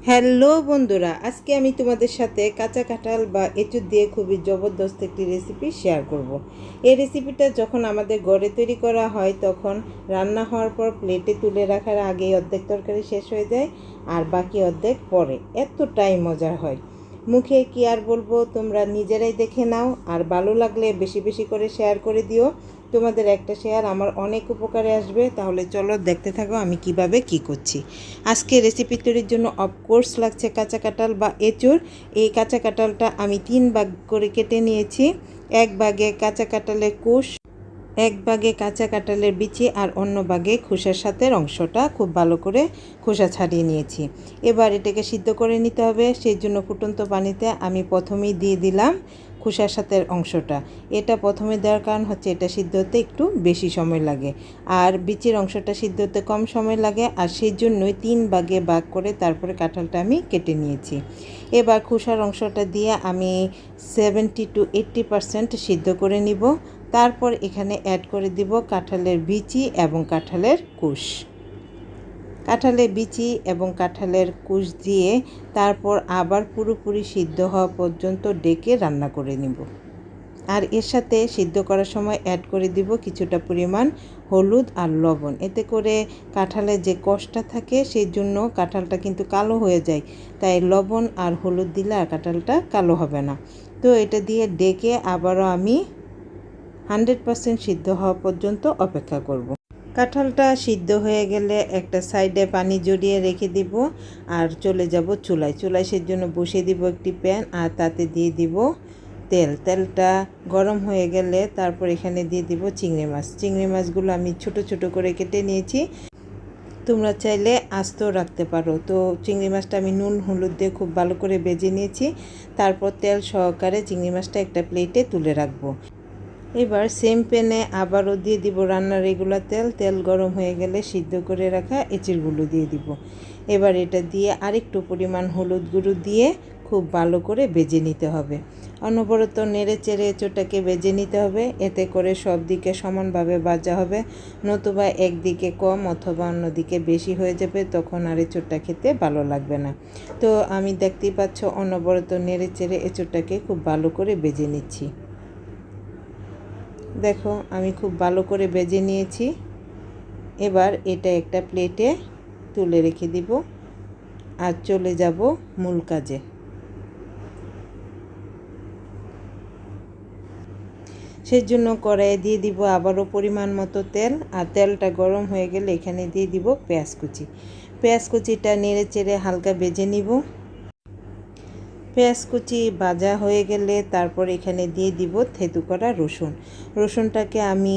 Hello বন্ধুরা, আজকে আমি তোমাদের সাথে কাঁচা কাঁঠাল বা এঁচুড় দিয়ে খুবই জবরদস্ত একটি রেসিপি শেয়ার করব। এই রেসিপিটা যখন আমাদের ঘরে তৈরি করা হয় তখন রান্না হওয়ার পর প্লেটে তুলে রাখার আগেই অর্ধেক তরকারি শেষ হয়ে যায় আর বাকি অর্ধেক পরে। এতটাই মজার হয়, মুখে কি আর বলবো, তোমরা নিজেরাই দেখে নাও। আর ভালো লাগলে বেশি বেশি করে শেয়ার করে দিও। তোমাদের একটা শেয়ার আমার অনেক উপকারে আসবে। তাহলে চলো দেখতে থাকো আমি কিভাবে কি করছি। আজকে রেসিপি তৈরির জন্য অফকোর্স লাগছে কাঁচা কাঁঠাল বা এঁচুড়। এই কাঁচা কাঁঠালটা আমি 3 ভাগ করে কেটে নিয়েছি। এক ভাগে কাঁচা কাঁঠালের কুশ, এক ভাগে কাঁচা কাঁঠালের বিচি আর অন্য ভাগে খোসার সাথে অংশটা খুব ভালো করে খোসা ছাড়িয়ে নিয়েছি। এবার এটাকে সিদ্ধ করে নিতে হবে। সেই জন্য ফুটন্ত পানিতে আমি প্রথমেই দিয়ে দিলাম খোসার সাথে অংশটা। এটা প্রথমে দেওয়ার কারণ হচ্ছে এটা সিদ্ধ হতে একটু বেশি সময় লাগে আর বিচির অংশটা সিদ্ধ হতে কম সময় লাগে, আর সেই জন্যই 3 ভাগে ভাগ করে তারপরে কাঁঠালটা আমি কেটে নিয়েছি। এবার খোসার অংশটা দিয়ে আমি 70 to 80% সিদ্ধ করে নিব। তারপর এখানে অ্যাড করে দিব কাঁঠালের বিচি এবং কাঁঠালের কুশ। কাঁঠালের বিচি এবং কাঁঠালের কুশ দিয়ে তারপর আবার পুরোপুরি সিদ্ধ হওয়া পর্যন্ত ডেকে রান্না করে নিব। আর এর সাথে সিদ্ধ করার সময় অ্যাড করে দিব কিছুটা পরিমাণ হলুদ আর লবণ। এতে করে কাঁঠালের যে কষটা থাকে সেই জন্য কাঁঠালটা কিন্তু কালো হয়ে যায়, তাই লবণ আর হলুদ দিলে আর কাঁঠালটা কালো হবে না। তো এটা দিয়ে ডেকে আবারও আমি 100% সিদ্ধ হওয়া পর্যন্ত অপেক্ষা করব। কাঁঠালটা সিদ্ধ হয়ে গেলে একটা সাইডে পানি জড়িয়ে রেখে দিব আর চলে যাব চুলায়। সেই জন্য বসিয়ে দিব একটি প্যান আর তাতে দিয়ে দিব তেলটা গরম হয়ে গেলে তারপর এখানে দিয়ে দিব চিংড়ি মাছগুলো আমি ছোট ছোট করে কেটে নিয়েছি। তোমরা চাইলে আস্তেও রাখতে পারো। তো চিংড়ি মাছটা আমি নুন হলুদ দিয়ে খুব ভালো করে ভেজে নিয়েছি। তারপর তেল সহকারে চিংড়ি মাছটা একটা প্লেটে তুলে রাখবো। এবার সেম প্যানে আবারও দিয়ে দিব রান্নার রেগুলার তেল গরম হয়ে গেলে সিদ্ধ করে রাখা এঁচড়গুলো দিয়ে দিব। এবার এটা দিয়ে আরেকটু পরিমাণ হলুদ গুঁড়ো দিয়ে খুব ভালো করে ভেজে নিতে হবে। অনবরত নেড়ে চেড়ে এঁচড়টাকে ভেজে নিতে হবে, এতে করে সব দিকে সমানভাবে ভাজা হবে। নতুবা একদিকে কম অথবা অন্যদিকে বেশি হয়ে যাবে, তখন আর এঁচড়টা খেতে ভালো লাগবে না। তো আমি দেখতেই পাচ্ছ অনবরত নেড়ে চেড়ে এঁচড়টাকে খুব ভালো করে ভেজে নিচ্ছি। দেখো আমি খুব ভালো করে ভেজে নিয়েছি। এবার এটা একটা প্লেটে তুলে রেখে দিব আর চলে যাব মূল কাজে। সেই জন্য কড়াইয়ে দিয়ে দিব আবারও পরিমাণ মতো তেল, আর তেলটা গরম হয়ে গেলে এখানে দিয়ে দিব পেঁয়াজ কুচিটা নেড়ে চেড়ে হালকা ভেজে নিব। পেঁয়াজ কুচি ভাজা হয়ে গেলে তারপর এখানে দিয়ে দিব থেতু করা রসুনটাকে আমি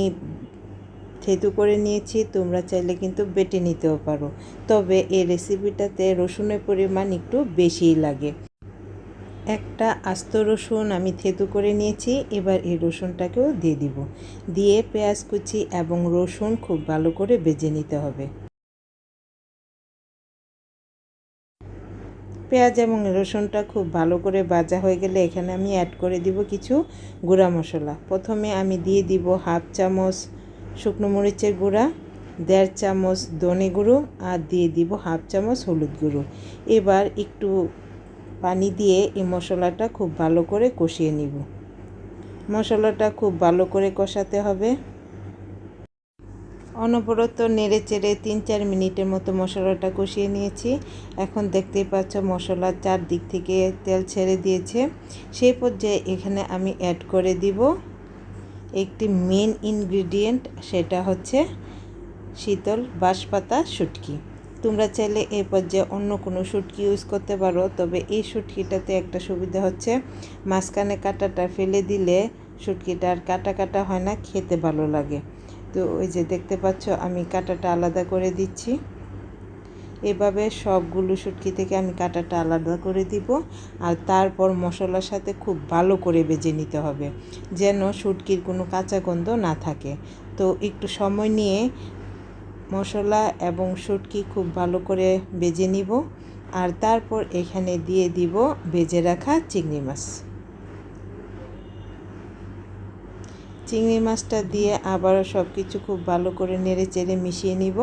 থেতু করে নিয়েছি। তোমরা চাইলে কিন্তু বেটে নিতেও পারো, তবে এই রেসিপিটাতে রসুনের পরিমাণ একটু বেশিই লাগে। একটা আস্ত রসুন আমি থেতু করে নিয়েছি। এবার এই রসুনটাকেও দিয়ে দিব, দিয়ে পেঁয়াজ কুচি এবং রসুন খুব ভালো করে ভেজে নিতে হবে। পেঁয়াজ এবং রসুনটা খুব ভালো করে ভাজা হয়ে গেলে এখানে আমি অ্যাড করে দিব কিছু গুঁড়া মশলা। প্রথমে আমি দিয়ে দিব 1/2 চামচ শুকনো মরিচের গুঁড়া, 1.5 চামচ ধনে গুঁড়ো আর দিয়ে দিব 1/2 চামচ হলুদ গুঁড়ো। এবার একটু পানি দিয়ে এই মশলাটা খুব ভালো করে কষিয়ে নিব। মশলাটা খুব ভালো করে কষাতে হবে। অনবরত নেড়ে চেড়ে 3-4 মিনিটের মতো মশলাটা কষিয়ে নিয়েছি। এখন দেখতেই পাচ্ছ মশলার চারদিক থেকে তেল ছেড়ে দিয়েছে। সেই পর্যায়ে এখানে আমি অ্যাড করে দিব একটি মেন ইনগ্রিডিয়েন্ট, সেটা হচ্ছে শীতল বাঁশপাতা শুটকি। তোমরা চাইলে এই পর্যায়ে অন্য কোনো শুটকি ইউজ করতে পারো, তবে এই শুটকিটাতে একটা সুবিধা হচ্ছে মাঝখানে কাঁটাটা ফেলে দিলে শুটকিটা আর কাটা কাটা হয় না, খেতে ভালো লাগে। তো ওই যে দেখতে পাচ্ছ আমি কাঁটাটা আলাদা করে দিচ্ছি। এভাবে সবগুলো শুটকি থেকে আমি কাঁটাটা আলাদা করে দিব, আর তারপর মশলার সাথে খুব ভালো করে ভেজে নিতে হবে যেন শুটকির কোনো কাঁচা গন্ধ না থাকে। তো একটু সময় নিয়ে মশলা এবং শুটকি খুব ভালো করে ভেজে নিব, আর তারপর এখানে দিয়ে দিব ভেজে রাখা চিংড়ি মাছটা দিয়ে আবারও সব কিছু খুব ভালো করে নেড়ে চেড়ে মিশিয়ে নিব।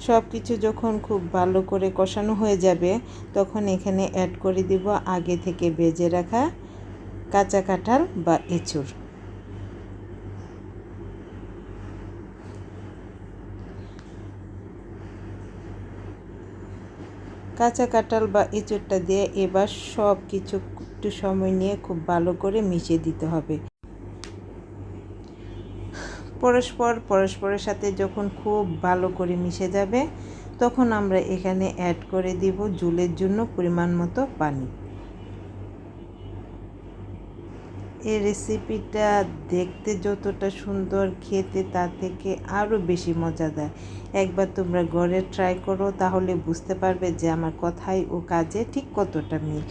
সব কিছু যখন খুব ভালো করে কষানো হয়ে যাবে তখন এখানে অ্যাড করে দিব আগে থেকে ভেজে রাখা কাঁচা কাঁঠাল বা এঁচুড়। কাঁচা কাঁঠাল বা এঁচুড়টা দিয়ে এবার সব কিছু একটু সময় নিয়ে খুব ভালো করে মিশিয়ে দিতে হবে। পরস্পরের সাথে যখন খুব ভালো করে মিশে যাবে তখন আমরা এখানে অ্যাড করে দিব ঝোলের জন্য পরিমাণ মতো পানি। এই রেসিপিটা দেখতে যতটা সুন্দর, খেতে তার থেকে আরও বেশি মজাদার। একবার তোমরা ঘরে ট্রাই করো, তাহলে বুঝতে পারবে যে আমার কথাই ও কাজে ঠিক কতটা মিল।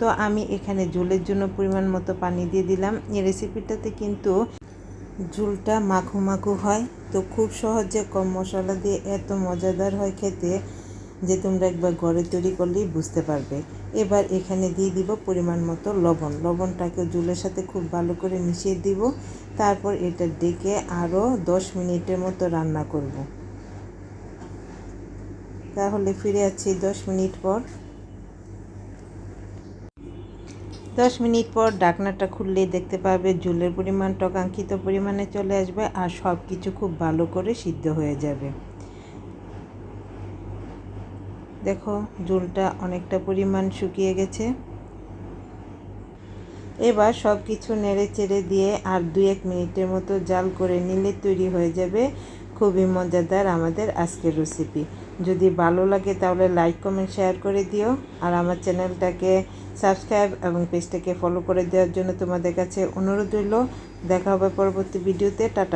তো আমি এখানে ঝোলের জন্য পরিমাণ মতো পানি দিয়ে দিলাম। এই রেসিপিটাতে কিন্তু ঝোলটা মাখো মাখো হয়, তো খুব সহজে কম মশলা দিয়ে এত মজাদার হয় খেতে যে তোমরা একবার ঘরে তৈরি করলেই বুঝতে পারবে। এবার এখানে দিয়ে দিব পরিমাণ মতো লবণটাকে ঝোলের সাথে খুব ভালো করে মিশিয়ে দিব। তারপর এটা ডেকে আরও 10 মিনিটের মতো রান্না করব। তাহলে ফিরে আসছি 10 মিনিট পর। 10 মিনিট পর ঢাকনাটা খুললেই দেখতে পাবে ঝোলের পরিমাণটা কাঙ্ক্ষিত পরিমাণে চলে আসবে আর সব কিছু খুব ভালো করে সিদ্ধ হয়ে যাবে। দেখো ঝোলটা অনেকটা পরিমাণ শুকিয়ে গেছে। এবার সব কিছু নেড়ে চেড়ে দিয়ে আর 2-1 মিনিটের মতো জাল করে নিলে তৈরি হয়ে যাবে খুবই মজাদার আমাদের আজকের রেসিপি। যদি ভালো লাগে তাহলে লাইক কমেন্ট শেয়ার করে দিও, আর আমার চ্যানেলটাকে সাবস্ক্রাইব এবং পেজটাকে ফলো করে দেওয়ার জন্য তোমাদের কাছে অনুরোধ রইল। দেখা হবে পরবর্তী ভিডিওতে। টাটা।